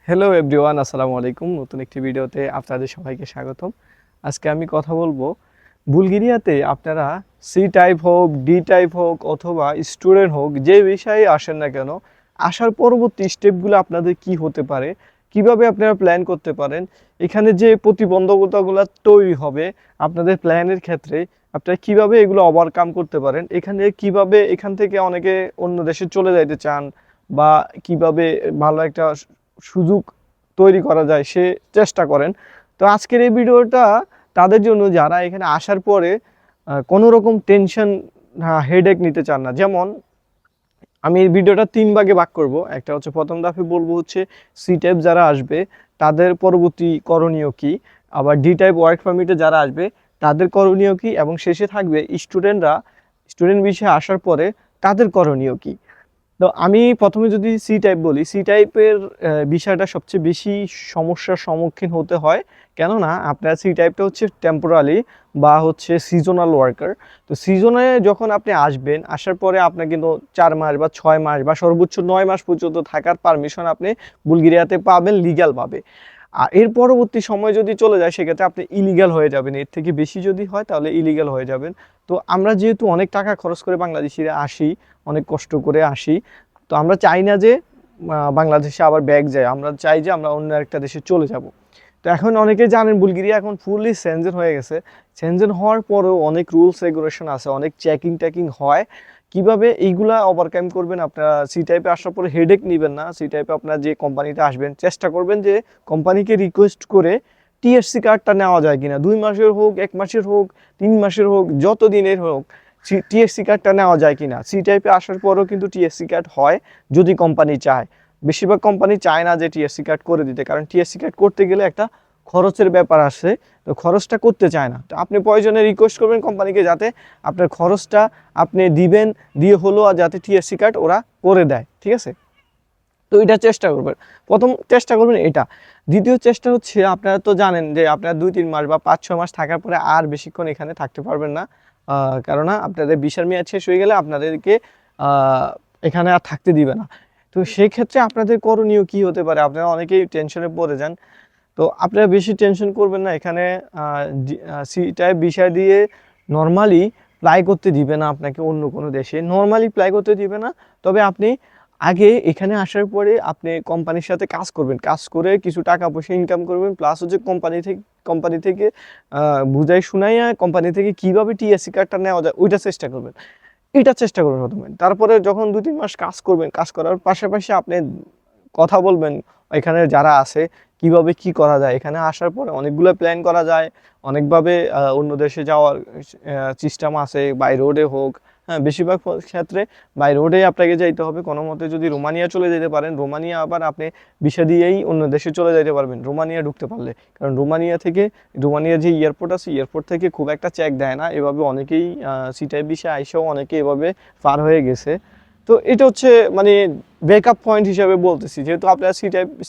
Hello everyone, আসসালামু আলাইকুম। নতুন একটি ভিডিওতে আপনাদের সবাইকে স্বাগতম। আজকে আমি কথা বলবো বুলগেরিয়াতে আপনারা সি টাইপ হোক, ডি টাইপ হোক অথবা স্টুডেন্ট হোক, যে বিষয়ে আসেন না কেন, আসার পরবর্তী স্টেপগুলো আপনাদের কি হতে পারে, কিভাবে আপনারা প্ল্যান করতে পারেন, এখানে যে প্রতিবন্ধকতাগুলো তৈরি হবে আপনাদের প্ল্যানের ক্ষেত্রে, আপনারা কিভাবে এগুলো ওভারকাম করতে পারেন, এখানে কিভাবে এখান থেকে অনেকে অন্য দেশে চলে যাইতে চান বা কিভাবে ভালো একটা সুযোগ তৈরি করা যায় সে চেষ্টা করেন। তো আজকের এই ভিডিওটা তাদের জন্য যারা এখানে আসার পরে কোনো রকম টেনশন হেডেক নিতে চান না। যেমন আমি এই ভিডিওটা 3 ভাগে ভাগ করব। একটা হচ্ছে প্রথম ধাপে বলবো হচ্ছে সি টাইপ যারা আসবে তাদের পরবর্তী করণীয় কি, আবার ডি টাইপ ওয়ার্ক পারমিটে যারা আসবে তাদের করণীয় কি, এবং শেষে থাকবে স্টুডেন্ট বিষয়ে আসার পরে তাদের করণীয় কি। তো আমি প্রথমে যদি সি টাইপ বলি, সি টাইপের বিষয়টা সবচেয়ে বেশি সমস্যার সম্মুখীন হতে হয়। কেননা আপনার সি টাইপটা হচ্ছে টেম্পোরারি বা হচ্ছে সিজনাল ওয়ার্কার। তো সিজনে যখন আপনি আসবেন, আসার পরে আপনার কিন্তু 4 মাস বা 6 মাস বা সর্বোচ্চ 9 মাস পর্যন্ত থাকার পারমিশন আপনি বুলগেরিয়াতে পাবেন, লিগ্যালভাবে। আর এর পরবর্তী সময় যদি চলে যায় সেক্ষেত্রে আপনি ইলিগাল হয়ে যাবেন। এর থেকে বেশি যদি হয় তাহলে ইলিগাল হয়ে যাবেন। তো আমরা যেহেতু অনেক টাকা খরচ করে বাংলাদেশিরা আসি, অনেক কষ্ট করে আসি, তো আমরা চাই না যে বাংলাদেশে আবার ব্যাক যায়, আমরা চাই যে আমরা অন্য একটা দেশে চলে যাব। তো এখন অনেকে জানেন বুলগেরিয়া এখন ফুললি সেনজেন হয়ে গেছে। সেনজেন হওয়ার পরেও অনেক রুলস রেগুলেশন আছে, অনেক চেকিং টেকিং হয়। কিভাবে এইগুলা ওভারকাম করবেন, আপনারা সি টাইপে আসার পরে হেডেক নেবেন না। সি টাইপে আপনারা যে কোম্পানিতে আসবেন চেষ্টা করবেন যে কোম্পানিকে রিকোয়েস্ট করে টিএসসি কার্ডটা নেওয়া যায় কিনা, 2 মাসের হোক, 1 মাসের হোক, 3 মাসের হোক, যত দিনের হোক টিএসসি কার্ডটা নেওয়া যায় কিনা। সি টাইপে আসার পরেও কিন্তু টিএসসি কার্ড হয় যদি কোম্পানি চায়। বেশিরভাগ কোম্পানি চায় না যে টিএসসি কার্ড করে দিতে, কারণ টিএসসি কার্ড করতে গেলে একটা খরচের ব্যাপার আসে। তো খরচটা করতে চায় না। তো আপনি প্রয়োজনে রিকোয়েস্ট করবেন কোম্পানিকে যাতে আপনার খরচটা আপনি দিবেন, দিয়ে হলো আর যাতে টিএসসি কার্ড ওরা করে দেয়, ঠিক আছে। তো এটা চেষ্টা করবেন, প্রথম চেষ্টা করবেন এটা। দ্বিতীয় চেষ্টা হচ্ছে, আপনারা তো জানেন যে আপনারা 2-3 মাস বা 5-6 মাস থাকার পরে আর বেশিক্ষণ এখানে থাকতে পারবেন না। কেননা আপনাদের ভিসার মেয়াদ শেষ হয়ে গেলে আপনাদেরকে এখানে আর থাকতে দিবে না। তো সেই ক্ষেত্রে আপনাদের করণীয় কি হতে পারে, আপনারা অনেকেই টেনশনে পড়ে যান। তো আপনারা বেশি টেনশন করবেন না। এখানে সি টাইপ ভিসা দিয়ে নর্মালি অ্যাপ্লাই করতে দিবে না আপনাকে, অন্য কোনো দেশে নর্মালি অ্যাপ্লাই করতে দিবে না। তবে আপনি আগে এখানে আসার পরে আপনি কোম্পানির সাথে কাজ করবেন, কাজ করে কিছু টাকা পয়সা ইনকাম করবেন, প্লাস হচ্ছে কোম্পানি থেকে বুঝাই শুনাইয়া কোম্পানি থেকে কীভাবে টিএসসি কার্ডটা নেওয়া যায় ওইটা চেষ্টা করবেন। এটা চেষ্টা করবেন প্রথমে। তারপরে যখন 2-3 মাস কাজ করবেন, কাজ করার পাশাপাশি আপনি কথা বলবেন এখানে যারা আছে কিভাবে কি করা যায়। এখানে আসার পরে অনেকগুলো প্ল্যান করা যায়, অনেকভাবে অন্য দেশে যাওয়ার সিস্টেম আছে, বাই রোডে হোক। হ্যাঁ, বেশিরভাগ ক্ষেত্রে বাই রোডে আপনাকে যাইতে হবে। কোনো মতে যদি রোমানিয়া চলে যেতে পারেন, রোমানিয়া আবার আপনি ভিসা দিয়েই অন্য দেশে চলে যেতে পারবেন রোমানিয়া ঢুকতে পারলে। কারণ রোমানিয়া যে এয়ারপোর্ট আছে, এয়ারপোর্ট থেকে খুব একটা চেক দেয় না। এভাবে অনেকেই সি টাইপ ভিসা আইসাও অনেকে এভাবে পার হয়ে গেছে। তো এটা হচ্ছে মানে ব্যাকআপ পয়েন্ট হিসাবে বলতেছি, যেহেতু আপনারা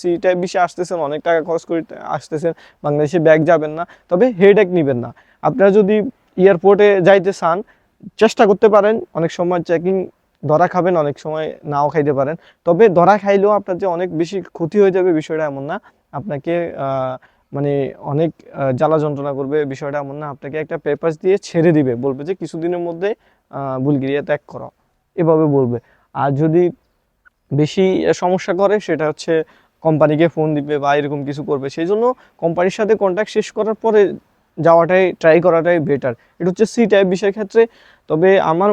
সি টাইপ বিষয়ে আসতেছেন, অনেক টাকা খরচ করে আসতেছেন, বাংলাদেশে ব্যাক যাবেন না, তবে হেডেক নেবেন না। আপনারা যদি এয়ারপোর্টে যাইতে চান চেষ্টা করতে পারেন, অনেক সময় চেকিং ধরা খাবেন, অনেক সময় নাও খাইতে পারেন। তবে ধরা খাইলেও আপনার যে অনেক বেশি ক্ষতি হয়ে যাবে বিষয়টা এমন না। আপনাকে মানে অনেক জ্বালা যন্ত্রণা করবে বিষয়টা এমন না। আপনাকে একটা পেপারস দিয়ে ছেড়ে দিবে, বলবে যে কিছুদিনের মধ্যে বুলগেরিয়া ত্যাগ করো, এভাবে বলবে। আর যদি বেশি সমস্যা করে সেটা হচ্ছে কোম্পানিকে ফোন দিবে বা এরকম কিছু করবে। সেই জন্য কোম্পানির সাথে কন্ট্যাক্ট শেষ করার পরে যাওয়াটাই, ট্রাই করাটাই বেটার। এটা হচ্ছে সি টাইপ বিষয়ের ক্ষেত্রে। তবে আমার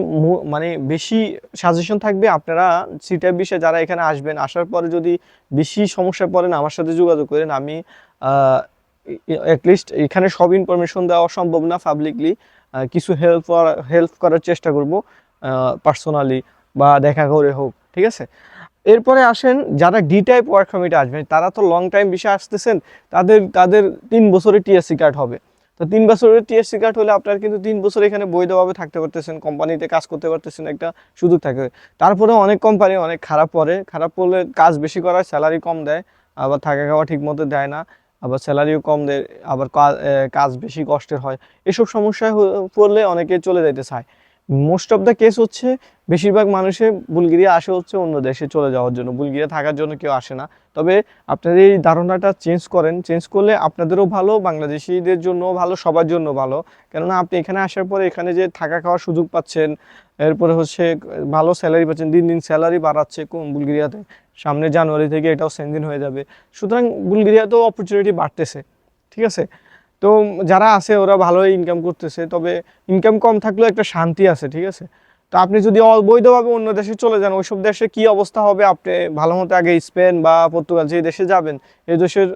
মানে বেশি সাজেশন থাকবে, আপনারা সি টাইপ বিষয়ে যারা এখানে আসবেন, আসার পরে যদি বেশি সমস্যা পড়েন আমার সাথে যোগাযোগ করেন। আমি অ্যাটলিস্ট এখানে সব ইনফরমেশন দেওয়া সম্ভব না পাবলিকলি, কিছু হেল্প করার চেষ্টা করব পার্সোনালি বা দেখা করে হোক, ঠিক আছে। এরপরে আসেন যারা ডি টাইপ ওয়ার্ক পারমিটে আসবেন, তারা তো লং টাইম বিষয়ে আসতেছেন, তাদের 3 বছরের টিএসসি কার্ড হবে। তো 3 বছরের টিএসসি কার্ড হলে আপনার কিন্তু 3 বছর এখানে বৈধভাবে থাকতে পারতেছেন, কোম্পানিতে কাজ করতে পারতেছেন, একটা সুযোগ থাকে। তারপরে অনেক কোম্পানি অনেক খারাপ পড়লে কাজ বেশি করায়, স্যালারি কম দেয়, আবার থাকা খাওয়া ঠিক মতো দেয় না, আবার স্যালারিও কম দেয়, আবার কাজ বেশি কষ্টের হয়। এসব সমস্যায় পড়লে অনেকে চলে যেতে চায়। মোস্ট অফ দ্য কেস হচ্ছে বেশিরভাগ মানুষে বুলগেরিয়া আসে হচ্ছে অন্য দেশে চলে যাওয়ার জন্য, বুলগেরিয়া থাকার জন্য কেউ আসে না। তবে আপনারা এই ধারণাটা চেঞ্জ করেন, চেঞ্জ করলে আপনাদেরও ভালো, বাংলাদেশিদের জন্যও ভালো, সবার জন্য ভালো। কেননা আপনি এখানে আসার পরে এখানে যে থাকা খাওয়ার সুযোগ পাচ্ছেন, এরপরে হচ্ছে ভালো স্যালারি পাচ্ছেন, দিন দিন স্যালারি বাড়াচ্ছে কোন বুলগেরিয়াতে, সামনে জানুয়ারি থেকে এটাও সেনদিন হয়ে যাবে। সুতরাং বুলগেরিয়াতেও অপরচুনিটি বাড়তেছে, ঠিক আছে। তো যারা আছে ওরা ভালোই ইনকাম করতেছে, তবে ইনকাম কম থাকলেও একটা শান্তি আছে, ঠিক আছে। তো আপনি যদি অবৈধভাবে অন্য দেশে চলে যান, ওইসব দেশে কি অবস্থা হবে, আপনি ভালো মতো আগে স্পেন বা পর্তুগাল যে দেশে যাবেন এই দেশের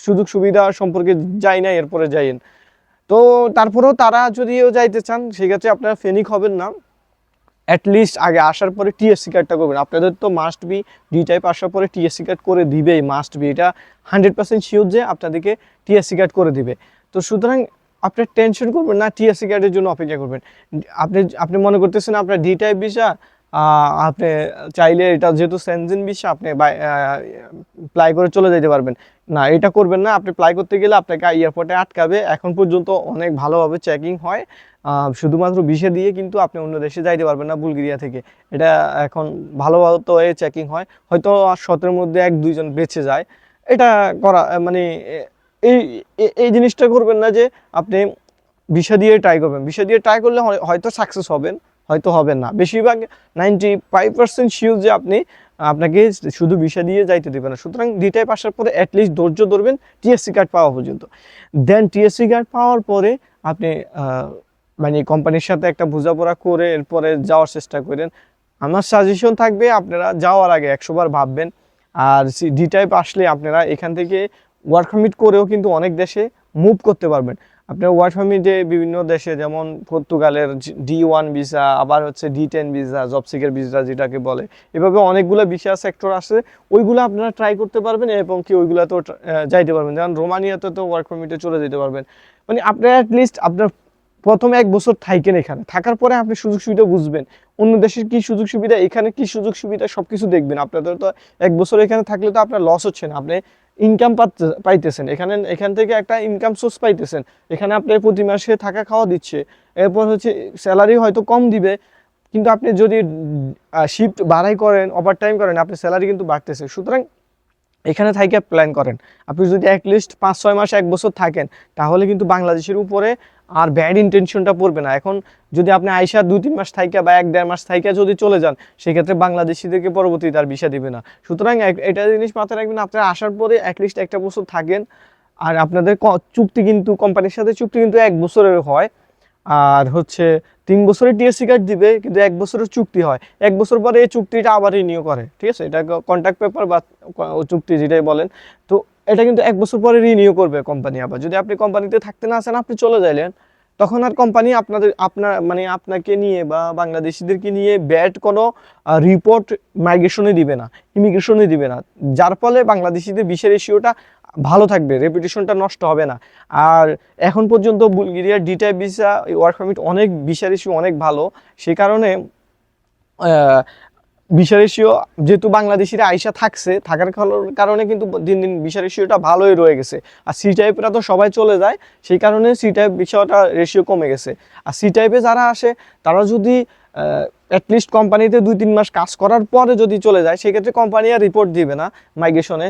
সুযোগ সুবিধা সম্পর্কে যাই না, এরপরে যাইয়েন। তো তারপরেও তারা যদিও যাইতে চান সেক্ষেত্রে আপনারা ফেনিক হবেন না, অ্যাটলিস্ট আগে আসার পরে টিএসসি কার্ডটা করবেন। আপনাদের তো মাস্ট বি ডি টাইপ আসার পরে টিএসসি কার্ড করে দিবেই, মাস্ট বি, এটা 100% শিওর যে আপনাদেরকে টিএসসি কার্ড করে দিবে। তো সুতরাং আপনি টেনশন করবেন না, টিএসসি কার্ডের জন্য অপেক্ষা করবেন। আপনি আপনি মনে করতেছেন আপনার ডি টাইপ ভিসা, আপনি চাইলে এটা যেহেতু সেনজেন ভিসা আপনি অ্যাপ্লাই করে চলে যেতে পারবেন, না এটা করবেন না। আপনি অ্যাপ্লাই করতে গেলে আপনাকে এয়ারপোর্টে আটকাবে। এখন পর্যন্ত অনেক ভালোভাবে চেকিং হয়, শুধুমাত্র ভিসা দিয়ে কিন্তু আপনি অন্য দেশে যাইতে পারবেন না বুলগেরিয়া থেকে। এটা এখন ভালোভাবে তো চেকিং হয়, হয়তো 17-এর মধ্যে 1-2 জন বেঁচে যায়। এটা করা মানে এই এই জিনিসটা করবেন না যে আপনি ভিসা দিয়ে ট্রাই করবেন। ভিসা দিয়ে ট্রাই করলে হয়তো সাকসেস হবেন, হয়তো হবেন না। বেশিরভাগ 95% শিওর যে আপনাকে শুধু ভিসা দিয়ে যাইতে দেবে না। সুতরাং ডি টাইপ আসার পরে অ্যাটলিস্ট ধৈর্য ধরবেন টিএসসি কার্ড পাওয়া পর্যন্ত। দেন টিএসসি কার্ড পাওয়ার পরে আপনি মানে কোম্পানির সাথে একটা বোঝাপড়া করে এরপরে যাওয়ার চেষ্টা করেন। আমার সাজেশন থাকবে আপনারা যাওয়ার আগে 100 বার ভাববেন। আর ডি টাইপ আসলে আপনারা এখান থেকে ওয়ার্ক পারমিট করেও কিন্তু অনেক দেশে মুভ করতে পারবেন। আপনার ওয়ার্ক পারমিটে বিভিন্ন দেশে, যেমন পর্তুগালের D1 ভিসা, আবার হচ্ছে D10 visa, job seeker visa যেটাকে বলে, এভাবে অনেকগুলো ভিসা সেক্টর আছে, ওইগুলো আপনারা ট্রাই করতে পারবেন এবং কি ওইগুলোতেও যাইতে পারবেন। যেমন রোমানিয়াতে তো ওয়ার্ক পারমিটে চলে যেতে পারবেন। মানে আপনারা অ্যাটলিস্ট আপনার প্রথম 1 বছর থাকেন এখানে, থাকার পরে আপনি সুযোগ সুবিধা বুঝবেন, অন্য দেশের কি সুযোগ সুবিধা, এখানে কি সুযোগ সুবিধা, সব কিছু দেখবেন। আপনাদের তো 1 বছর এখানে থাকলে তো আপনার লস হচ্ছে না, আপনি ইনকাম পাইতেছেন এখান থেকে একটা ইনকাম সোর্স পাইতেছেন। এখানে আপনি প্রতি মাসে থাকা খাওয়া দিচ্ছে, এরপর হচ্ছে স্যালারি হয়তো কম দিবে, কিন্তু আপনি যদি শিফট বাড়াই করেন, ওভার টাইম করেন, আপনার স্যালারি কিন্তু বাড়তেছে। সুতরাং এখানে থাইকে প্ল্যান করেন। আপনি যদি অ্যাটলিস্ট 5-6 মাস 1 বছর থাকেন, তাহলে কিন্তু বাংলাদেশের উপরে আর ব্যাড ইন্টেনশনটা পড়বে না। এখন যদি আপনি আইসা 2-3 মাস থাইকা বা 1-1.5 মাস থাইকা যদি চলে যান, সেক্ষেত্রে বাংলাদেশিদেরকে পরবর্তীতে আর ভিসা দিবে না। সুতরাং এটা জিনিস মাথায় রাখবেন, আপনারা আসার পরে অ্যাটলিস্ট 1টা বছর থাকেন। আর আপনাদের চুক্তি কিন্তু কোম্পানির সাথে চুক্তি কিন্তু 1 বছরের হয়, আর হচ্ছে 3 বছরের টিএসসি কার্ড দিবে, কিন্তু 1 বছরের চুক্তি হয়। 1 বছর পরে এই চুক্তিটা আবার রিনিউ করে, ঠিক আছে, এটা কন্ট্রাক্ট পেপার বা চুক্তি যেটাই বলেন। তো এটা কিন্তু 1 বছর পরে রিনিউ করবে কোম্পানি। আবার যদি আপনি কোম্পানিতে থাকতে না আসেন, আপনি চলে যাইলেন, তখন আর কোম্পানি আপনাকে নিয়ে বা বাংলাদেশিদেরকে নিয়ে ব্যাড কোনো রিপোর্ট মাইগ্রেশনে দিবে না, ইমিগ্রেশনে দিবে না, যার ফলে বাংলাদেশিদের ভিসা রেশিওটা ভালো থাকবে, রেপুটেশনটা নষ্ট হবে না। আর এখন পর্যন্ত বুলগেরিয়ার D type visa work permit অনেক ভিসা রেশিও অনেক ভালো, সে কারণে ভিসা রেশিও যেহেতু বাংলাদেশিরা আইসা থাকার কারণে কিন্তু দিন দিন ভিসা রেশিওটা ভালোই রয়ে গেছে। আর সি টাইপেরা তো সবাই চলে যায়, সেই কারণে সি টাইপ ভিসাটা রেশিও কমে গেছে। আর সি টাইপে যারা আসে তারা যদি অ্যাটলিস্ট কোম্পানিতে 2-3 মাস কাজ করার পরে যদি চলে যায়, সেক্ষেত্রে কোম্পানি আর রিপোর্ট দিবে না মাইগ্রেশনে,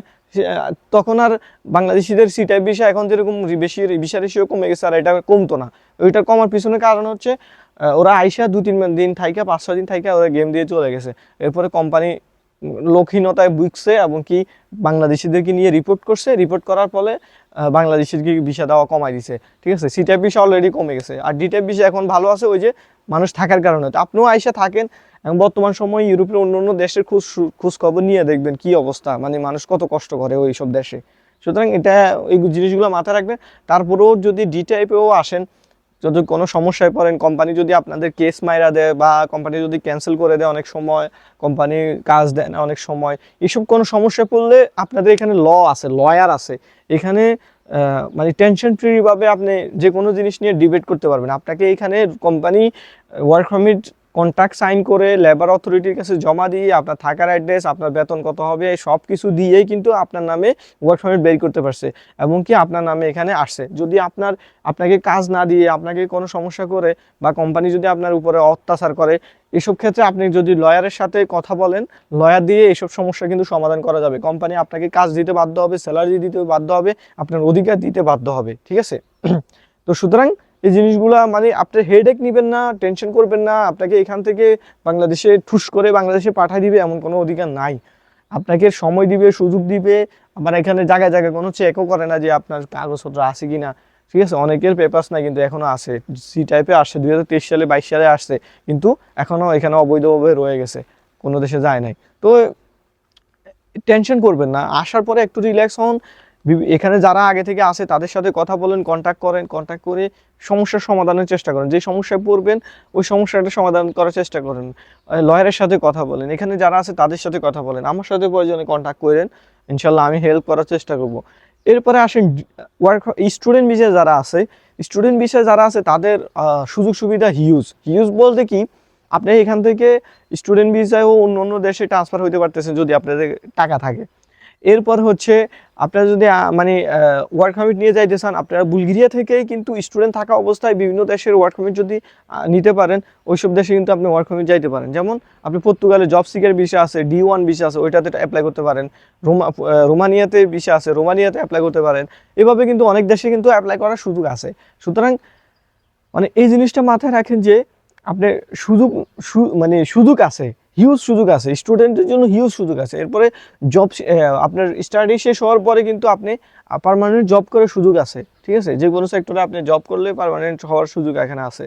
তখন আর বাংলাদেশিদের সি টাইপ ভিসা এখন যেরকম বেশি ভিসা রেশিও কমে গেছে, আর এটা কমতো না। ওইটা কমার পিছনে কারণ হচ্ছে ওরা আইসা 2-3 দিন থাইকা 5-6 দিন থাইকা ওরা গেম দিয়ে চলে গেছে। এরপরে কোম্পানি লোকহীনতায় ভুগছে এবং কি বাংলাদেশিদেরকে নিয়ে রিপোর্ট করছে, রিপোর্ট করার ফলে বাংলাদেশিদেরকে ভিসা দেওয়া কমাই দিছে, ঠিক আছে। সি টাইপ ভিসা অলরেডি কমে গেছে, আর ডি টাইপ ভিসা এখন ভালো আছে, ওই যে মানুষ থাকার কারণে। তো আপনিও আইসা থাকেন এবং বর্তমান সময়ে ইউরোপের অন্য অন্য দেশের খোঁজ খবর নিয়ে দেখবেন কি অবস্থা, মানে মানুষ কত কষ্ট করে ওই সব দেশে। সুতরাং এই জিনিসগুলো মাথায় রাখবেন। তারপরেও যদি ডি টাইপেও আসেন, যদি কোনো সমস্যায় পড়েন, কোম্পানি যদি আপনাদের কেস মাইরা দেয় বা কোম্পানি যদি ক্যান্সেল করে দেয়, অনেক সময় কোম্পানি কাজ দেয় না, অনেক সময় এসব কোনো সমস্যায় পড়লে আপনাদের এখানে আছে, লয়ার আছে এখানে, মানে টেনশন ফ্রিভাবে আপনি যে কোনো জিনিস নিয়ে ডিবেট করতে পারবেন। আপনাকে এখানে company work permit contract sign করে লেবার অথরিটির কাছে জমা দিয়ে আপনার থাকার অ্যাড্রেস, আপনার বেতন কত হবে সব কিছু দিয়েই কিন্তু আপনার নামে ওয়ার্ক পারমিট বের করতে পারছে এবং কি আপনার নামে এখানে আসছে। যদি আপনাকে কাজ না দিয়ে আপনাকে কোনো সমস্যা করে বা কোম্পানি যদি আপনার উপরে অত্যাচার করে, এসব ক্ষেত্রে আপনি যদি লয়ারের সাথে কথা বলেন, লয়ার দিয়ে এসব সমস্যা কিন্তু সমাধান করা যাবে। কোম্পানি আপনাকে কাজ দিতে বাধ্য হবে, স্যালারি দিতে বাধ্য হবে, আপনার অধিকার দিতে বাধ্য হবে, ঠিক আছে? তো সুতরাং এই জিনিসগুলা মানে আপনার হেডেক নেবেন না, টেনশন করবেন না। আপনাকে এখান থেকে বাংলাদেশে ঠুস করে বাংলাদেশে পাঠিয়ে দিবে এমন কোনো অধিকার নাই। আপনাকে সময় দিবে, সুযোগ দিবে। আবার এখানে জায়গায় জায়গায় কোনো চেকও করে না যে আপনার কাগজপত্র আছে কি না, ঠিক আছে? অনেকের পেপারস নাই কিন্তু এখনও আছে, সি টাইপে আসছে 2023 সালে 22 সালে আসছে, কিন্তু এখনও এখানে অবৈধভাবে রয়ে গেছে, কোনো দেশে যায় নাই। তো টেনশন করবেন না, আসার পরে একটু রিল্যাক্স হন। এখানে যারা আগে থেকে আসে তাদের সাথে কথা বলেন, কন্ট্যাক্ট করে সমস্যার সমাধানের চেষ্টা করেন। যে সমস্যায় পড়বেন ওই সমস্যাটা সমাধান করার চেষ্টা করেন। লয়ারের সাথে কথা বলেন, এখানে যারা আছে তাদের সাথে কথা বলেন, আমার সাথে প্রয়োজনে কন্ট্যাক্ট করেন, ইনশাল্লাহ আমি হেল্প করার চেষ্টা করব। এরপরে আসেন স্টুডেন্ট ভিসায় যারা আছে তাদের সুযোগ সুবিধা হিউজ বলতে কি, আপনি এখান থেকে স্টুডেন্ট ভিসায়ও অন্য অন্য দেশে ট্রান্সফার হইতে পারতেছেন যদি আপনাদের টাকা থাকে। এরপর হচ্ছে আপনারা যদি মানে ওয়ার্ক পারমিট নিয়ে যাইতে চান, আপনারা বুলগেরিয়া থেকেই কিন্তু স্টুডেন্ট থাকা অবস্থায় বিভিন্ন দেশের ওয়ার্ক পারমিট যদি নিতে পারেন, ওইসব দেশে কিন্তু আপনি ওয়ার্ক পারমিট যাইতে পারেন। যেমন আপনি পর্তুগালে জব সিকার ভিসা আছে, D1 ভিসা আছে, ওইটাতে অ্যাপ্লাই করতে পারেন। রোমানিয়াতে ভিসা আছে, রোমানিয়াতে অ্যাপ্লাই করতে পারেন। এভাবে কিন্তু অনেক দেশে কিন্তু অ্যাপ্লাই করার সুযোগ আছে। সুতরাং মানে এই জিনিসটা মাথায় রাখেন যে আপনার সুযোগ আছে, হিউজ সুযোগ আছে, স্টুডেন্টের জন্য হিউজ সুযোগ আছে। এরপরে জব আপনার স্টাডি শেষ হওয়ার পরে কিন্তু আপনি পার্মানেন্ট জব করার সুযোগ আছে, ঠিক আছে? যে কোনো সেক্টরে আপনি জব করলে পার্মানেন্ট হওয়ার সুযোগ এখানে আছে।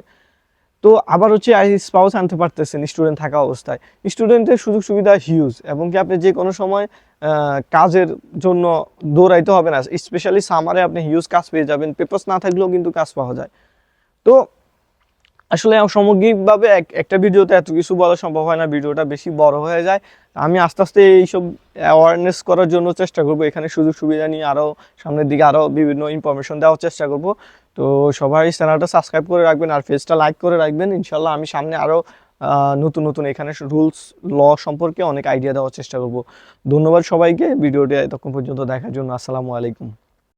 তো আবার হচ্ছে স্পাউস আনতে পারতেছেন স্টুডেন্ট থাকা অবস্থায়। স্টুডেন্টের সুযোগ সুবিধা হিউজ এবং কি আপনি যে কোনো সময় কাজের জন্য দৌড়াইতে হবে না। স্পেশালি সামারে আপনি হিউজ কাজ পেয়ে যাবেন, পেপারস না থাকলেও কিন্তু কাজ পাওয়া যায়। তো আসলে সামগ্রিকভাবে একটা ভিডিওতে এত কিছু বলা সম্ভব হয় না, ভিডিওটা বেশি বড় হয়ে যায়। আমি আস্তে আস্তে এইসব অ্যাওয়ারনেস করার জন্য চেষ্টা করব, এখানে সুযোগ সুবিধা নিয়ে আরও সামনের দিকে আরও বিভিন্ন ইনফরমেশন দেওয়ার চেষ্টা করব। তো সবাই চ্যানেলটা সাবস্ক্রাইব করে রাখবেন আর পেজটা লাইক করে রাখবেন। ইনশাল্লাহ আমি সামনে আরও নতুন নতুন এখানে রুলস ল সম্পর্কে অনেক আইডিয়া দেওয়ার চেষ্টা করব। ধন্যবাদ সবাইকে ভিডিওটি এতক্ষণ পর্যন্ত দেখার জন্য। আসসালামু আলাইকুম।